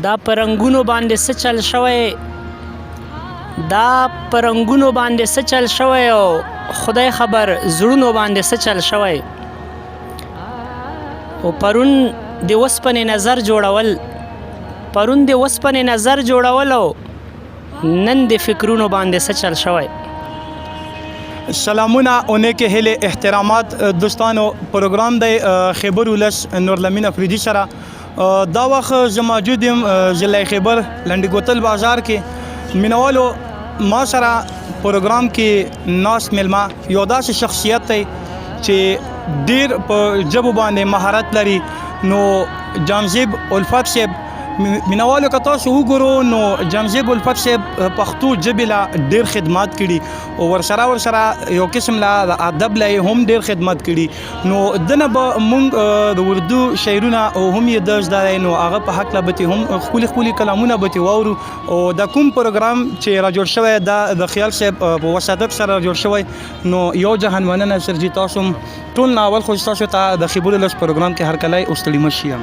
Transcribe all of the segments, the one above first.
دا پرنګونو باندې څه چل شوی او خدای خبر زړونو باندې څه چل شوی او پرون د وسپنې نظر جوړول او نن د فکرونو باندې څه چل شوی. سلامونه اونې کې هله احترامات دوستانو پروګرام دی خیبر ولس نورلمین افریدي سره دا وخت زه موجود یم ضلع خیبر لنډي ګوتل بازار کې مینوالو ما سره پروګرام کې ناس ملما یو داسې شخصیت دی چې ډیر په ژبو باندې مهارت لري. نو جانزیب الفت صاحب مینوالو که تاسو وګورو نو جانزیب الفت صاحب پښتو ژبې لا ډیر خدمات کړي او ورسره یو قسم لا ادب لا هم ډیر خدمات کړي. نو دنه به مونږ د اردو شعرونه او هم یې درس داري نو هغه په حق لا به هم خولي کلامونه به وورو او د کوم پروګرام چې را جوړ شوی دا د خیال صاحب په وسادت سره جوړ شوی. نو یو جهان مننه سرجی تاسو ټول ناول خو تاسو ته د خبرو لس پروګرام کې هر کله اوستړي مشي.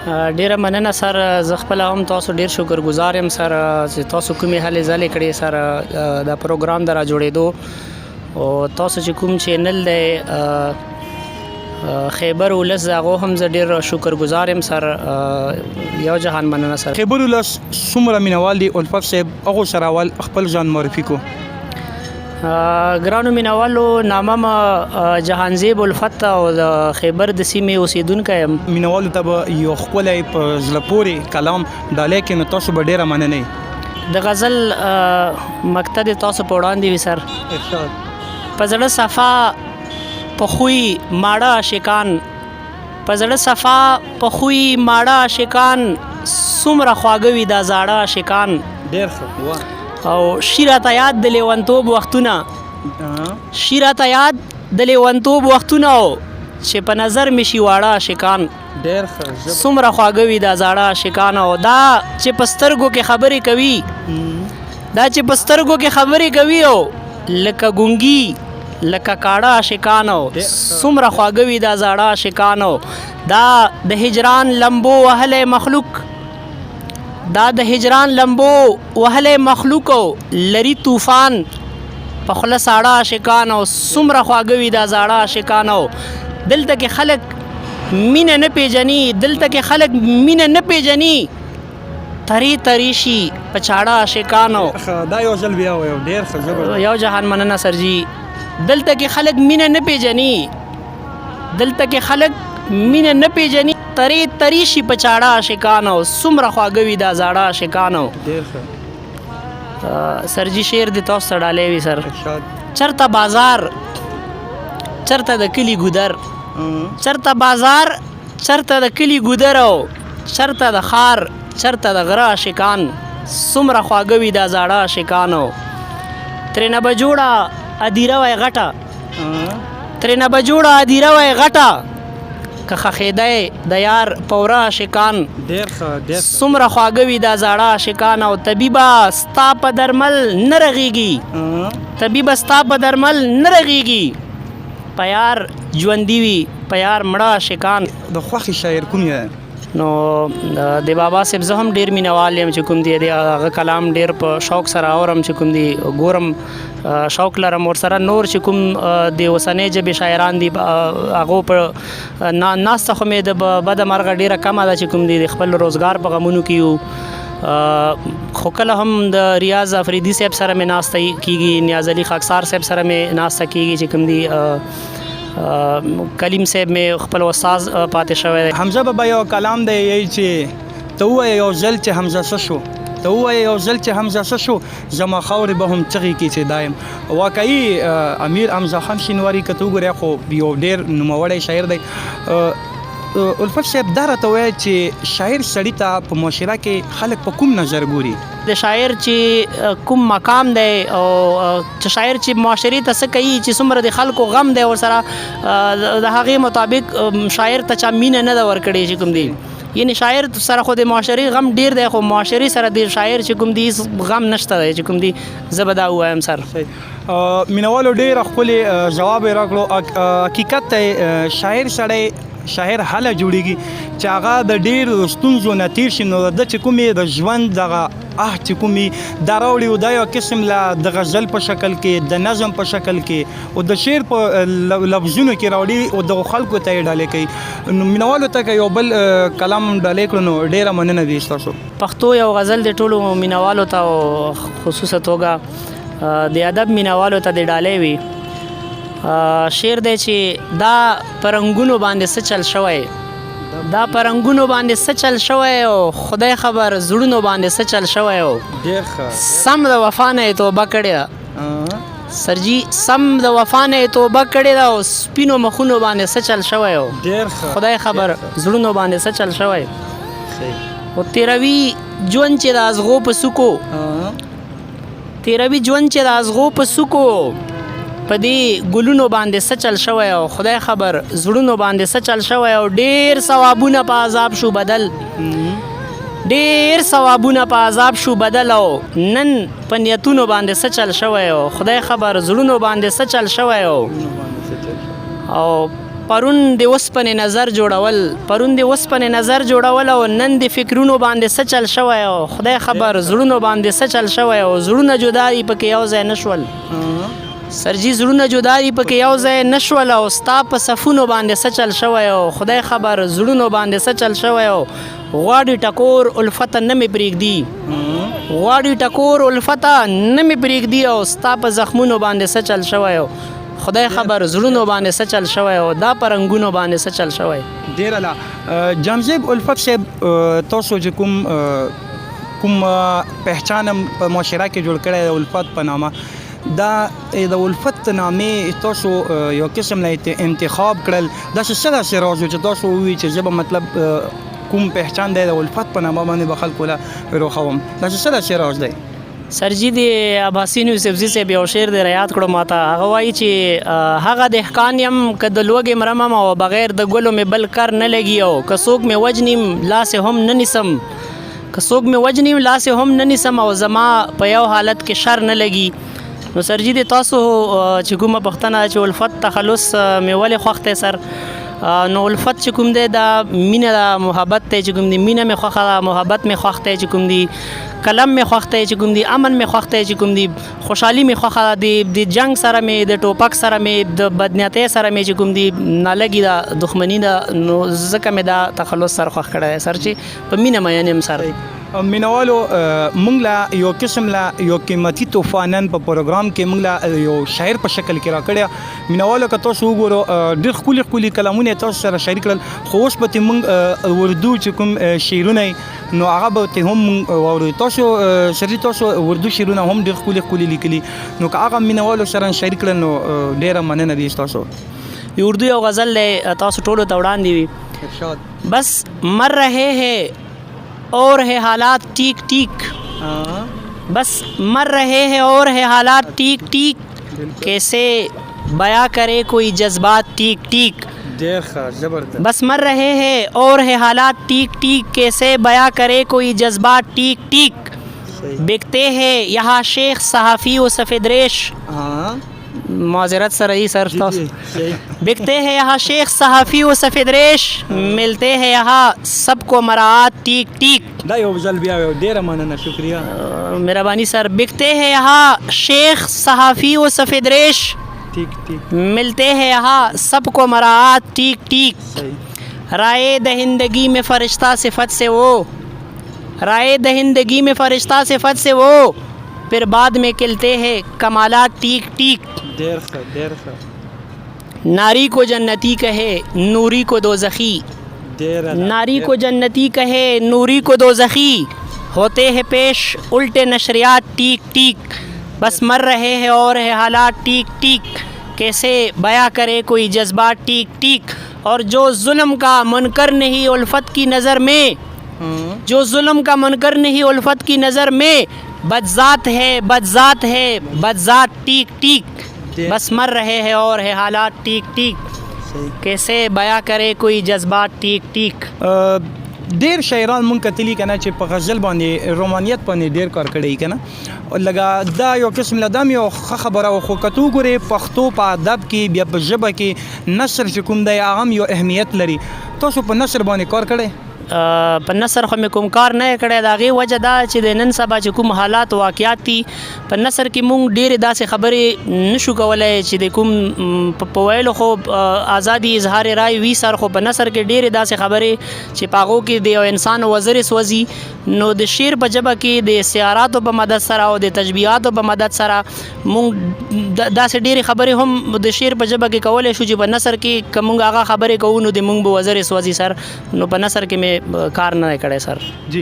ډیره مننه سر، زه خپل هم تاسو ډیر شکرګزار یم سر چې تاسو کومې هلې ځلې کړې سر دا پروګرام د را جوړېدو او تاسو چې کوم چینل دی خیبر ولس هغه هم زه ډیر شکرګزار یم سر. یو جهان مننه سر. خیبر ولس څومره مینوال دي الفت صاحب هغه سره اول خپل ځان معرفي کو. ګرانو مینوالو، نامم جهانزیب الفت او د خیبر د سیمې اوسیدونکی یم. مینوالو ته به یو ښکلی په زړه پورې کلام ډالۍ کې نو تاسو به ډیره مننئ. د غزل مقطع د تاسو په وړاندې وي سر. په زړه صفا په خوی ماړه عاشقان څومره خواږه وي دا زاړه عاشقان. ډیر ښه او شیرات یاد د لیونتوب وختونه چې په نظر می شي واړه عاشقان. ډیر ښه څومره خواږه وي دا زاړه عاشقان او دا چې په سترګو کې خبرې کوي او لکه ګونګي لکه کاړه عاشقان او څومره خواږه وي دا زاړه عاشقان او دا د هجران لمبو وهله مخلوق لري طوفان په خله ساړه عاشقان او څومره خواږه وي دا زاړه عاشقان او دلته کې خلک مینه نه پیژني تری شي په چاړه عاشقان او دا یو ځل بیا وایو ډیر ښه زبردست. یو جهان مننه سرجی. دلته کې خلک مینه نه پیژني تری شي په چاړه عاشقان او څومره خواږه وي دا زاړه عاشقان او ډیر ښه سرجی شعر د تاسو ډالې وي سر. چرته بازار چرته د کلی ګودر او چرته د خار چرته د غره عاشقان څومره خواږه وي دا زاړه عاشقان او ترېنه به جوړه ادیره وای غټه که خخیده د یار پوره عاشقان. څومره خواږه وي دا زاړه عاشقان او طبیبه ستا په درمل نه رغیږي په یار ژوندي وي په یار مړه عاشقان. د خوښې شاعر کوم یې؟ نو د بابا صاحب زه هم ډیر مینوال یم چې کوم دی هغه کلام ډیر په شوق سره اورم چې کوم دی ګورم شوق لرم ورسره نور چې کوم د اوسنۍ ژبې شاعران دي هغو په ناسته خو مې د بده مرغه ډیره کمه ده چې کوم دی د خپل روزګار په غمونو کې یو خو کله هم د ریاض افریدي صاحب سره مې ناسته کیږي، نیاز علي خاکسار صاحب سره مې ناسته کیږي چې کوم دی کلیم صاحب می خپل استاد پاتې شوی. حمزه بابا یو کلام دی چې ته وایې یو ځل چې حمزه څه شو زما خاورې به هم چغې کې چې دایم. واقعي امیر حمزه خان شینواري که ته وګورې خو یو ډېر نوموړی شاعر دی. الفت صاحب دا راته وایي چې شاعر سړي ته په معاشره کې خلک په کوم نظر ګوري؟ د شاعر چې کوم مقام دی او چې شاعر چې معاشرې ته څه کوي چې څومره د خلکو غم دی ورسره د هغې مطابق شاعر ته چا مینه نه ده ورکړې چې کوم دی. یعنی شاعر سره خو د معاشرې غم ډیر دی خو معاشرې سره د شاعر چې کوم دی غم نشته دی چې کوم دی. زه به دا ووایم سر. مینوالو ډېر ښکلې جواب یې راکړو. حقیقت ته شاعر سړی شاعر حاله جوړیږي چې هغه د ډېر ستونزو نه تیر شي نو د چې کومې د ژوند دغه چې کومې دا راوړي او دا یو قسم لا د غزل په شکل کې د نظم په شکل کې او د شعر په لفظونو کې راوړي او د خلکو ته یې ډالۍ کوي نو مینوالو ته که یو بل کلام ډالۍ کړو نو ډېره مننه دي ستاسو. پښتو یو غزل د ټولو مینوالو ته او خصوصا توګه د ادب مینوالو ته د ډالۍ وي. شعر دی چې دا پرنګونو باندې څه چل شوی دا پرنګونو باندې څه چل شوی او خدای خبر زړونو باندې څه چل شوی او ډېر ښه سم د وفا نه یې توبه کړې ده سرجي سم د وفا نه یې توبه کړې ده او سپینو مخونو باندې څه چل شوی او ډېر ښه خدای خبر زړونو باندې څه چل شوی او تیروي ژوند چې د ازغو په سکو تیروي ژوند چې د ازغو په سکو په دې ګلونو باندې څه چل شوی او خدای خبر زړونو باندې څه چل شوی او ډېر ثوابونه په عذاب شو بدل ډېر ثوابونه په عذاب شو بدل او نن په نیتونو باندې څه چل شوی او خدای خبر زړونو باندې څه چل شوی او پرون د اوسپنې نظر جوړول او نن د فکرونو باندې څه چل شوی او خدای خبر زړونو باندې څه چل شوی او زړونه جدا دي پکې یو ځای نشول سرجي زړونه جدا دي پکې یو ځای نشول او ستا په صفونو باندې څه چل شوی او خدای خبر زړونو باندې څه چل شوی او غواړي ټکور الفته نه مې پرېږدي غواړي ټکور الفته نه مې پرېږدي او ستا په زخمونو باندې څه چل شوی او خدای خبر زړونو باندې څه چل شوی او دا پرنګونو باندې څه چل شوی. ډېر اعلی جامزیب الفت صاحب تاسو چې کوم پہچان په معاشره کې جوړ کړی د الفت په نامه دا د الفت نامې تاسو یو قسم نه انتخاب کړل دا څه راز چې تاسو وی چې زه به مطلب کوم پہچان دی د الفت په نامه باندې به خلکو له روښوم دا څه راز دی. سرجي د عباسین یوسفزي صاحب یو شعر دی ریاد کړو ماته هغه وایي چې هغه دهقان یم که د لوږې مرمم او بغیر د ګلو مې بل کار نه لګي او که څوک مې وجنیم لاسې هم نه نیسم که څوک مې وجنیم لاسې هم نه نیسم او زما په یو حالت کې شر نه لګي. نو سرجي د تاسو چې کومه پوښتنه چې الفت تخلص مې ولې خوښ دی سر نو الفت چې کوم دی دا مینه دا محبت دی چې کوم دی مینه مې خوښه ده محبت مې خوښ دی چې کوم دی کلم مې خوښ دی چې کوم دی امن مې خوښ دی چې کوم دی خوشحالي مې خوښه ده د جنگ سره مې د ټوپک سره مې د بدنیتۍ سره مې چې کوم دی نالګي دا دښمني ده نو ځکه مې دا تخلص سر خوښ کړی دی سر چې په مینه مین یم سر. مینوالو مونږ لا یو قسم لا یو قیمتي تحفه نن په پروګرام کې مونږ لا یو شاعر په شکل کې راکړی مینوالو که تاسو وګورو ډېر ښکلي کلامونه تاسو سره شریک کړل خو اوس به مونږ اردو چې کوم شعرونه نو هغه به هم واورو تاسو سري تاسو اردو شعرونه هم ډېر ښکلي لیکلي نو که هغه مینوالو سره شریک کړل نو ډېره مننه دي تاسو. اردو یو غزل دی تاسو ټولو ته وړاندې وي بس مر رہے ہیں اور ہے حالات ٹیک ٹیک بس مر رہے ہیں اور ہے حالات ٹیک ٹیک کیسے بیاں کرے کوئی جذبات ٹیک ٹیک بس مر رہے ہیں اور ہے حالات ٹیک ٹیک کیسے بیاں کرے کوئی جذبات ٹیک ٹیک بکتے ہیں یہاں شیخ صحافی و سفید ریش معذرت سر رہی سر بکتے ہیں یہاں شیخ صحافی و سفید ریش ملتے ہیں یہاں سب کو مراعات ٹیک ٹیک مہربانی سر بکتے ہیں یہاں شیخ صحافی و سفید ریش ملتے ہیں یہاں سب کو مراعات ٹیک ٹیک رائے دہندگی میں فرشتہ صفت سے وہ رائے دہندگی میں فرشتہ صفت سے وہ پھر بعد میں کلتے ہیں کمالات ٹیک ٹیک ناری کو جنتی کہے نوری کو دوزخی ناری کو جنتی کہے نوری کو دوزخی ہوتے ہیں پیش الٹے نشریات ٹیک ٹیک بس مر رہے ہیں اور ہے حالات ٹیک ٹیک کیسے بیاں کرے کوئی جذبات ٹیک ٹیک اور جو ظلم کا منکر نہیں الفت کی نظر میں جو ظلم کا منکر نہیں الفت کی نظر میں بدذات ہے بدذات ہے بدذات ٹیک ٹیک بس مر رہے ہیں اور ہے حالات ٹیک ٹیک کیسے بیاں کرے کوئی جذبات ٹیک ٹیک. ډیر شاعران مونږ کتلی کنه چې په غزل باندې رومانیت باندې ډیر کار کړی کنه لکه دا یو قسم له دم یو ښه خبره وه، خو که ته وګورې پښتو په ادب کې بیا په ژبه کې نثر چې کوم دی هغه هم یو اهمیت لري. تاسو په نثر باندې کار کړی؟ په نثر خو مې کوم کار نه کړی. د هغې وجه دا چې د نن سبا چې کوم حالات واقعات دي په نثر کې مونږ ډېرې داسې خبرې نشو کولی چې د کوم په ویلو خو ازادي اظهار رای وي سر، خو په نثر کې ډېرې داسې خبرې چې په هغو کې د یو انسان وزر سوځي. نو د شعر په ژبه کې د استعاراتو په مدد سره او د تشبیهاتو په مدد سره مونږ داسې ډېرې خبرې هم د شعر په ژبه کې کولی شو چې په نثر کې که مونږ هغه خبرې کوو نو د مونږ به وزر سوځي سر. نو په نثر کې مې کار نه کړی سر. جی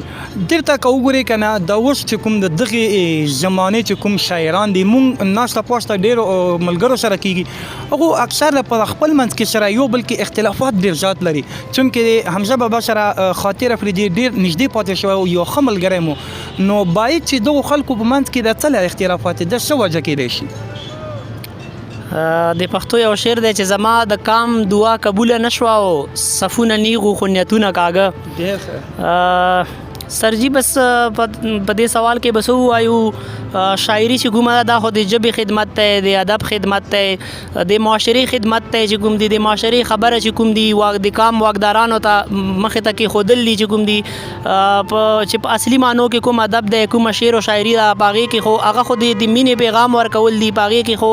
درته که وګورې که نه دا اوس چې کوم د دغې زمانې چې کوم شاعران دي مونږ ناسته پاسته ډېرو ملګرو سره کېږي، هغو اکثر په خپل منځ کې سره یو بل کې اختلافات ډېر زیات لري. چونکې حمزه بابا سره خاطر افریدي ډېر نږدې پاتې شوی او یو ښه ملګری مو، نو باید چې دغو خلکو په منځ کې د څه له اختلافات د څه وجه کېدی شي؟ د پښتو یو شعر دی چې زما د کام دعا قبوله نشوه او صفونه نیغو خو نیتونه کاږه. سرجی بس په دې سوال کې بس ووایو شاعري چې کومه دا خو د ژبې خدمت دی، د ادب خدمت دی، د معاشري خدمت دی چې کوم دی د معاشري خبره چې کوم دی د کام واکدارانو ته مخې ته کېښودل دي چې کوم دی چې په اصلي معنو کې کوم ادب دی، کوم شعر او شاعري ده، په هغې کې خو هغه خو د مینې پیغام ورکول دي، په هغې کې خو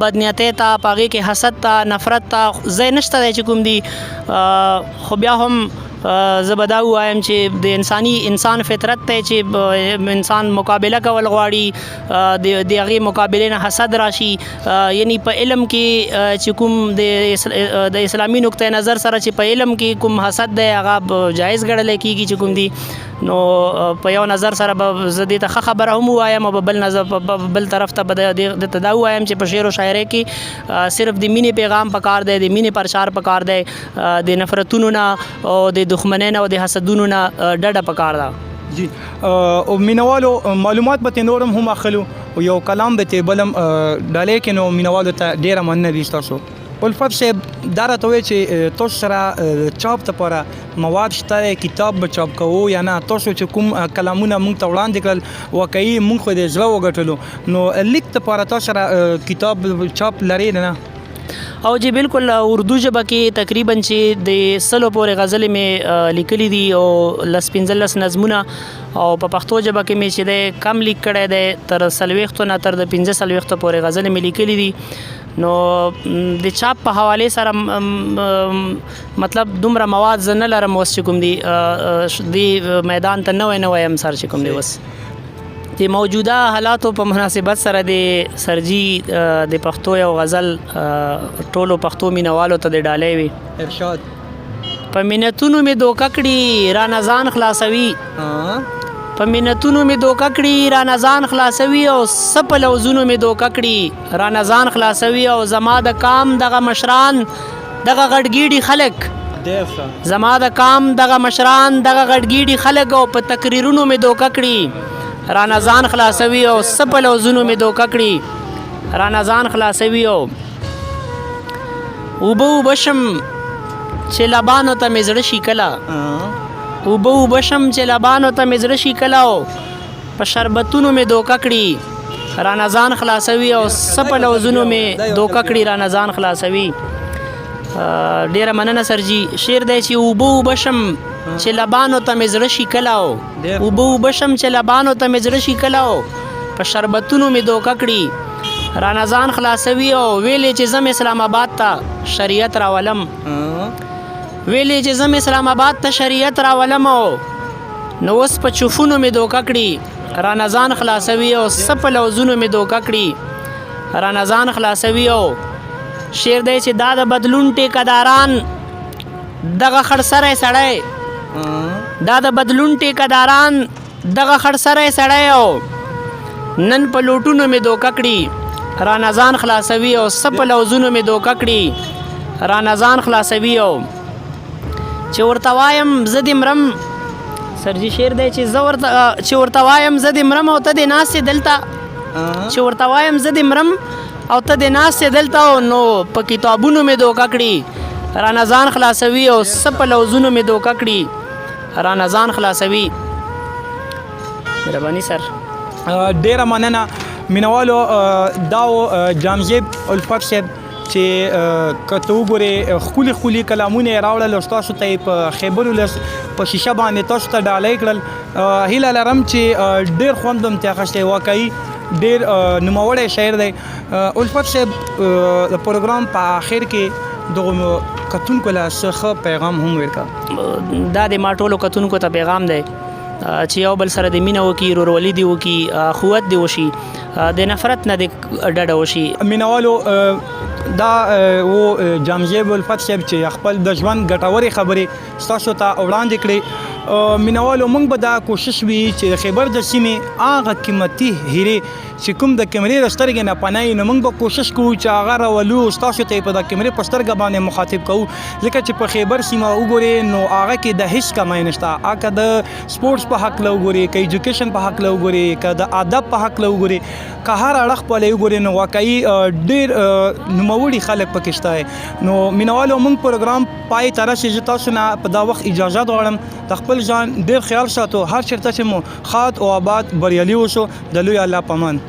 بدنیتۍ ته، په هغې کې حسد ته، نفرت ته ځای نشته دی چې کوم دی. خو بیا هم زه به دا ووایم چې د انسان فطرت دی چې انسان مقابله کول غواړي، د هغې مقابلې نه حسد راشي. یعنی په علم کې چې کوم د اسلامي نقطه نظر سره چې په علم کې کوم حسد دی هغه جایز ګڼلی کېږي چې کوم دی. نو په یو نظر سره به زه دې ته ښه خبره هم ووایم او په بل طرف ته به درته دا ووایم چې په شعر و شاعرۍ کې صرف د مینې پیغام پکار دی، د مینې پرچار پکار دی، د نفرتونو نه او د دښمنۍ نه او د حسدونو نه ډډه پکار ده. جی او مینوالو معلومات به نورم هم اخلو او یو کلام به بلم ډالۍ کې نو مینوالو ته ډېره مننه دي ستاسو. الفت صاحب دا راته وایي چې تاسو سره چاپ دپاره مواد شته دی، کتاب به چاپ کوو یا نه؟ تاسو چې کوم کلامونه موږ ته وړاندې کړل واقعي موږ خو د زړه وګټلو، نو لیک دپاره تاسو سره کتاب چاپ لرئ نه؟ او جی بالکل اردو ژبه کې تقریبا چې د 100 پورې غزلې مې لیکلي دي او 15 نظمونه، او په پښتو ژبه کې مې چې دی کم لیک کړی دی، تر 40 نه تر 15 پورې غزلې مې لیکلي دي. نو د چاپ په حواله سره مطلب دومره مواد زه نه لرم اوس چې کوم دی د میدان ته نوی یم سر چې کوم دی. اوس د موجوده حالاتو په مناسبت سره د سرجی د پښتو یو غزل ټولو پښتو مینوالو ته د ډالۍ وي. ارشاد: په منتونو مې دوکه کړي را نزان خلاصوي، په منتونو مې دوکه کړي را نزان خلاصوي، او سپ لوزونو مې دوکه کړي را نزان خلاصوي، او زما د کام دغه مشران دغه غټګیډي خلک، زما د کام دغه مشران دغه غټګیډي خلک، او په تقریرونو مې دوکه کړي را نزان خلاصوي، او سپ لوزونو مې دوکه کړي را نزان خلاصوي. او اوبه وبشم چې لبانو ته مې زړه شي کله، اوبه وبشم چې لبانو ته مې زړه شي کله، او په شربتونو مې دوکه کړي را نزان خلاصوي، او سپ لوزونو مې دوکه کړي را نزان خلاصوي. ډیره مننه سرجی. شعر دی چې اوبه وبشم چې لبانو ته مې زړه شي کله، اوبه وبشم چې لبانو ته مې زړه شي کله، او په شربتونو مې دوکه کړي را نزان خلاصوي. او ویلې چې زم اسلام آباد ته شریعت راولم، ویلې چې زم اسلام آباد ته شریعت راولم، نو اوس په چوفونو مې دوکه کړي را نزان خلاصوي، او سپ لوزونو مې دوکه کړي را نزان خلاصوي. او شعر دی چې دا د بدلون ټیکداران دغه خړسری سړی، دا د بدلون ټیکداران دغه خړسری سړی، او نن په لوټونو مې دوکه کړي را نزان خلاصوي، او سپ لوزونو مې دوکه کړي را نزان خلاصوي. او چې ورته وایم زه دې مرم، سرجی شعر دی چې ورته وایم زه دې مرم او ته دې ناستې دلته، چې ورته وایم زه دې مرم او ته دې ناستې دلته، نو په کتابونو مې دوکه کړي را نزان خلاصوي، او سپ لوزونو مې دوکه کړي را نزان خلاصوي. مهرباني سر. ډیره مننه مینوالو. داو جامجیب الفت صاحب چې کته وګورئ ښکلي کلامونه یې راوړل او ستاسو ته یې په خیبر ولس په شیشه باندې تاسو ته ډالۍ کړل. هیله لرم چې ډېر خوند هم ترې اخیستی. واقعي ډېر نوموړی شاعر دی. الفت صاحب د پروګرام په آخر کې دغو کتونکو له څه ښه پیغام هم ورکړه. دا د ما ټولو کتونکو ته پیغام دی چې یو بل سره د مینه وکړي، ورورولي دې وکړي، اخوت دې وشي، د نفرت نه دې ډډه وشي. مینوالو دا و جامجیب الفت صاحب چې خپل د ژوند ګټورې خبرې ستاسو ته وړاندې کړې. مینوالو موږ به دا کوشش وي چې د خیبر د سیمې هغه قیمتي هیرې چې کوم د کیمرې د سترګې نه پناه وي، نو موږ به کوشش کوو چې هغه راولو، ستاسو ته یې په د کیمرې په سترګه باندې مخاطب کوو. ځکه چې په خیبر سیمه وګورئ نو هغه کې د هیڅ کمی نشته. هغه د سپورټس په حق له وګورئ، که ایجوکیشن په حق له وګورئ، که د ادب په حق له وګورئ، که هر اړخ په له وګورئ، نو واقعي ډېر نوموړي خلک پکې شته. نو مینوالو موږ پروګرام پای ته رسېږي. تاسو نه په دا وخت اجازه غواړم د خپل ځان ډېر خیال ساتو. هر چېرته چې مو ښاد او آباد بریالي اوسو. د لوی الله په امان.